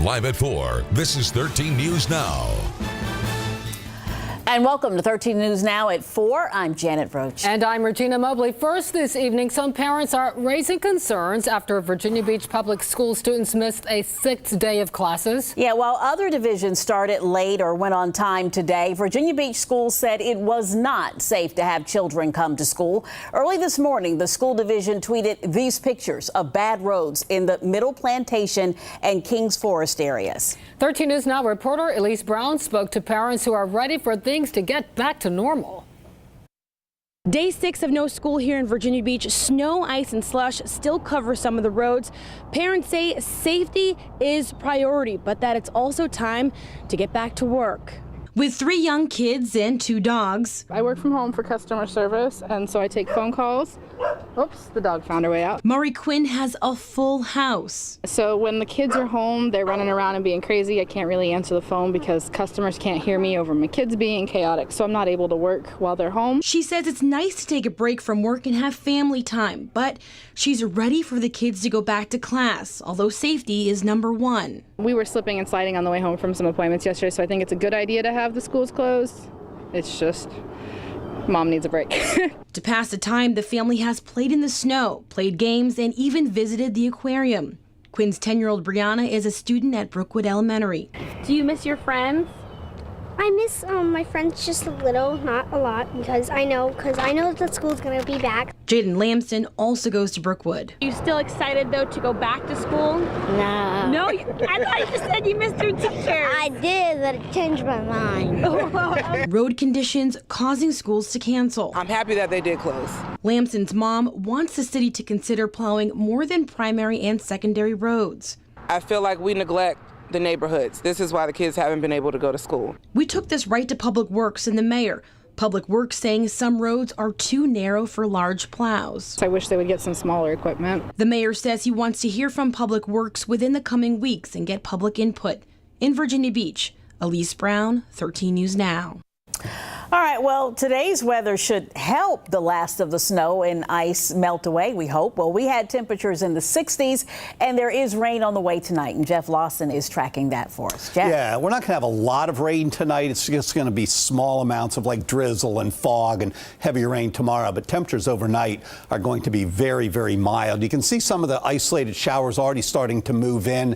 Live at 4, this is 13 News Now. And welcome to 13 News Now at 4. I'm Janet Roach. And I'm Regina Mobley. First this evening, some parents are raising concerns after Virginia Beach Public School students missed a 6th day of classes. Yeah, while other divisions started late or went on time today, Virginia Beach schools said it was not safe to have children come to school. Early this morning, the school division tweeted these pictures of bad roads in the Middle Plantation and Kings Forest areas. 13 News Now reporter Elise Brown spoke to parents who are ready for things to get back to normal. Day 6 of no school here in Virginia Beach. Snow, ice, and slush still cover some of the roads. Parents say safety is priority, but that it's also time to get back to work. With 3 young kids and 2 dogs. I work from home for customer service, and so I take phone calls. Oops, the dog found her way out. Murray Quinn has a full house. So when the kids are home, they're running around and being crazy. I can't really answer the phone because customers can't hear me over my kids being chaotic, so I'm not able to work while they're home. She says it's nice to take a break from work and have family time, but she's ready for the kids to go back to class, although safety is number one. We were slipping and sliding on the way home from some appointments yesterday, so I think it's a good idea to have the schools closed. It's just, Mom needs a break. To pass the time, the family has played in the snow, played games, and even visited the aquarium. Quinn's 10-year-old Brianna is a student at Brookwood Elementary. Do you miss your friends? I miss my friends just a little, not a lot, because I know that school's gonna be back. Jaden Lamson also goes to Brookwood. Are you still excited though to go back to school? No. No, I thought you just said you missed your teachers. I did, but it changed my mind. Road conditions causing schools to cancel. I'm happy that they did close. Lamson's mom wants the city to consider plowing more than primary and secondary roads. I feel like we neglect the neighborhoods. This is why the kids haven't been able to go to school. We took this right to Public Works and the mayor. Public Works saying some roads are too narrow for large plows. I wish they would get some smaller equipment. The mayor says he wants to hear from Public Works within the coming weeks and get public input. In Virginia Beach, Elise Brown, 13 News Now. All right, well, today's weather should help the last of the snow and ice melt away, we hope. Well, we had temperatures in the 60s, and there is rain on the way tonight, and Jeff Lawson is tracking that for us. Jeff? Yeah, we're not going to have a lot of rain tonight. It's just going to be small amounts of like drizzle and fog and heavy rain tomorrow, but temperatures overnight are going to be very, very mild. You can see some of the isolated showers already starting to move in.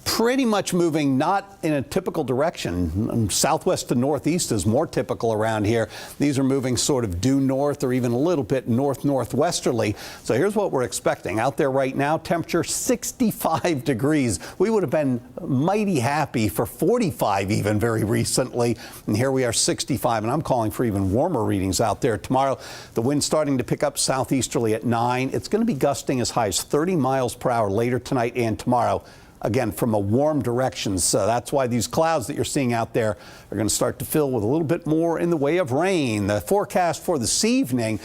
Pretty much moving not in a typical direction. Southwest to northeast is more typical around here. These are moving sort of due north or even a little bit northwesterly. So here's what we're expecting. Out there right now, temperature 65 degrees. We would have been mighty happy for 45 even very recently. And here we are 65, and I'm calling for even warmer readings out there tomorrow. The wind starting to pick up southeasterly at 9. It's going to be gusting as high as 30 miles per hour later tonight and tomorrow. Again, from a warm direction. So that's why these clouds that you're seeing out there are going to start to fill with a little bit more in the way of rain. The forecast for this evening,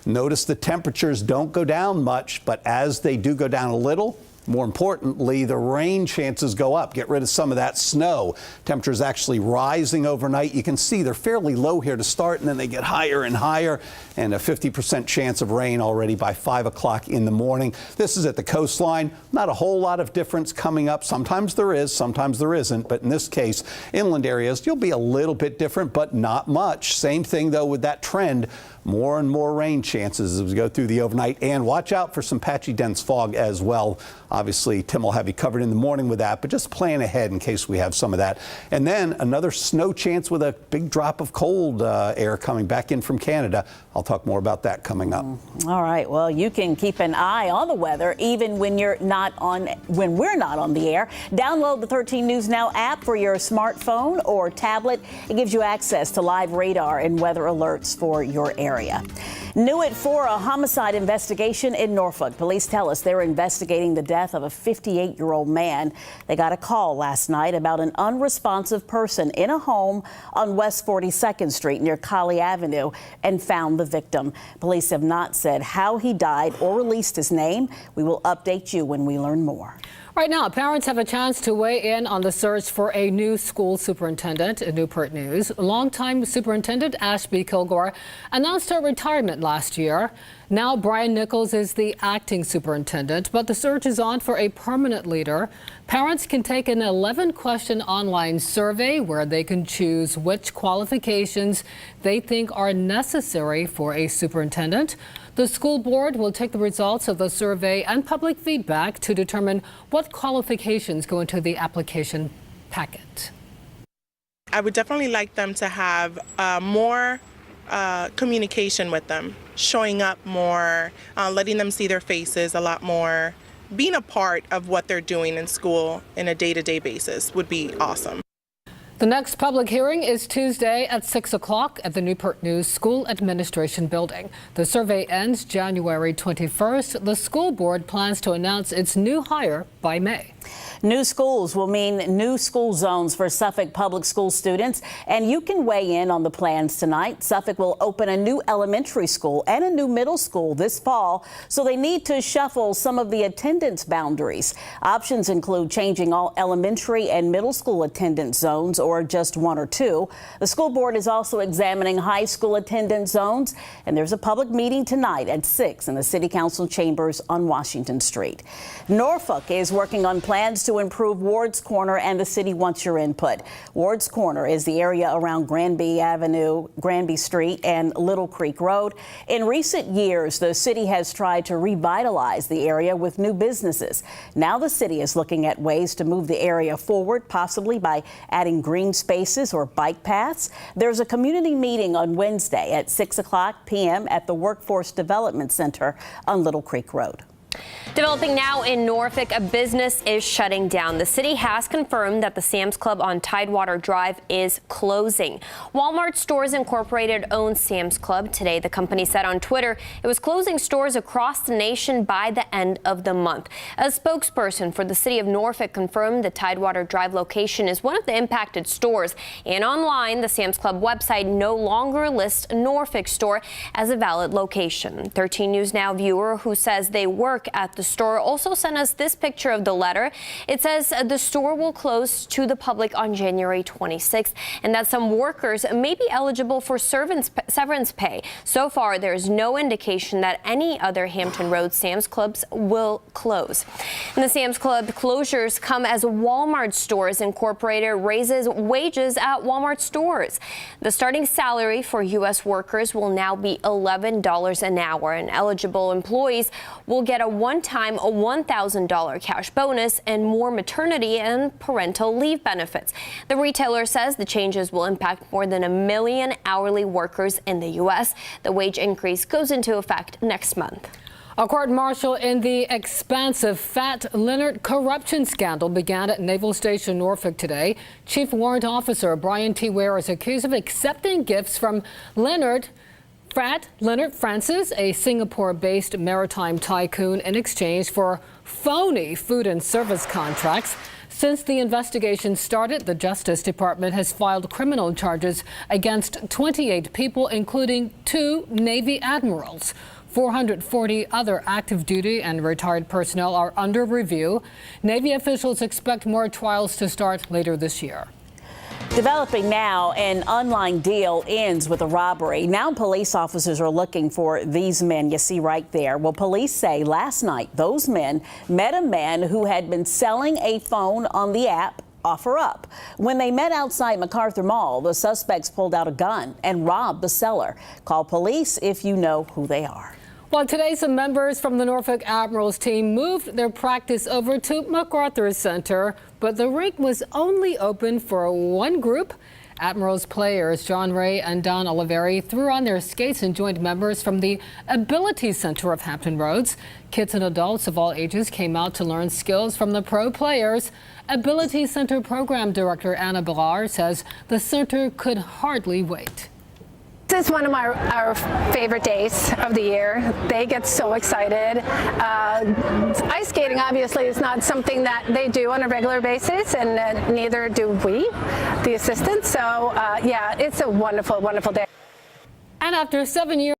notice the temperatures don't go down much, but as they do go down a little, more importantly, the rain chances go up. Get rid of some of that snow. Temperatures actually rising overnight. You can see they're fairly low here to start, and then they get higher and higher, and a 50% chance of rain already by 5 o'clock in the morning. This is at the coastline. Not a whole lot of difference coming up. Sometimes there is, sometimes there isn't, but in this case, inland areas, you'll be a little bit different, but not much. Same thing, though, with that trend. More and more rain chances as we go through the overnight, and watch out for some patchy dense fog as well. Obviously, Tim will have you covered in the morning with that, but just plan ahead in case we have some of that. And then another snow chance with a big drop of cold air coming back in from Canada. I'll talk more about that coming up. All right. Well, you can keep an eye on the weather even when we're not on the air. Download the 13 News Now app for your smartphone or tablet. It gives you access to live radar and weather alerts for your area. New at 4, a homicide investigation in Norfolk. Police tell us they're investigating the death of a 58-year-old man. They got a call last night about an unresponsive person in a home on West 42nd Street near Colley Avenue and found the victim. Police have not said how he died or released his name. We will update you when we learn more. Right now, parents have a chance to weigh in on the search for a new school superintendent. In Newport News, longtime superintendent Ashby Kilgore announced her retirement last year. Now Brian Nichols is the acting superintendent, but the search is on for a permanent leader. Parents can take an 11-question online survey where they can choose which qualifications they think are necessary for a superintendent. The school board will take the results of the survey and public feedback to determine what qualifications go into the application packet. I would definitely like them to have more communication with them, showing up more, letting them see their faces a lot more, being a part of what they're doing in school in a day-to-day basis would be awesome. The next public hearing is Tuesday at 6 o'clock at the Newport News School Administration Building. The survey ends January 21st. The school board plans to announce its new hire by May. New schools will mean new school zones for Suffolk public school students, and you can weigh in on the plans tonight. Suffolk will open a new elementary school and a new middle school this fall, so they need to shuffle some of the attendance boundaries. Options include changing all elementary and middle school attendance zones or just one or two. The school board is also examining high school attendance zones, and there's a public meeting tonight at 6 in the City Council chambers on Washington Street. Norfolk is working on plans to improve Ward's Corner, and the city wants your input. Ward's Corner is the area around Granby Avenue, Granby Street, and Little Creek Road. In recent years, the city has tried to revitalize the area with new businesses. Now the city is looking at ways to move the area forward, possibly by adding green spaces or bike paths. There's a community meeting on Wednesday at 6 o'clock p.m. at the Workforce Development Center on Little Creek Road. Developing now in Norfolk, a business is shutting down. The city has confirmed that the Sam's Club on Tidewater Drive is closing. Walmart Stores Incorporated owns Sam's Club. Today, the company said on Twitter it was closing stores across the nation by the end of the month. A spokesperson for the city of Norfolk confirmed the Tidewater Drive location is one of the impacted stores. And online, the Sam's Club website no longer lists Norfolk store as a valid location. 13 News Now viewer who says they work at the store also sent us this picture of the letter. It says the store will close to the public on January 26th and that some workers may be eligible for severance pay. So far, there is no indication that any other Hampton Road Sam's Clubs will close. And the Sam's Club closures come as Walmart Stores Incorporated raises wages at Walmart stores. The starting salary for U.S. workers will now be $11 an hour, and eligible employees will get a one-time $1,000 cash bonus and more maternity and parental leave benefits. The retailer says the changes will impact more than 1 million hourly workers in the U.S. The wage increase goes into effect next month. A court-martial in the expansive Fat Leonard corruption scandal began at Naval Station Norfolk today. Chief Warrant Officer Brian T. Ware is accused of accepting gifts from Leonard Francis, a Singapore-based maritime tycoon, in exchange for phony food and service contracts. Since the investigation started, the Justice Department has filed criminal charges against 28 people, including 2 Navy admirals. 440 other active duty and retired personnel are under review. Navy officials expect more trials to start later this year. Developing now, an online deal ends with a robbery. Now police officers are looking for these men you see right there. Well, police say last night those men met a man who had been selling a phone on the app OfferUp. When they met outside MacArthur Mall, the suspects pulled out a gun and robbed the seller. Call police if you know who they are. Well, today some members from the Norfolk Admirals team moved their practice over to MacArthur Center, but the rink was only open for one group. Admirals players John Ray and Don Oliveri threw on their skates and joined members from the Ability Center of Hampton Roads. Kids and adults of all ages came out to learn skills from the pro players. Ability Center Program Director Anna Billar says the center could hardly wait. This is one of our favorite days of the year. They get so excited. Ice skating obviously is not something that they do on a regular basis, and neither do we, the assistants. So yeah, it's a wonderful, wonderful day. And after 7 years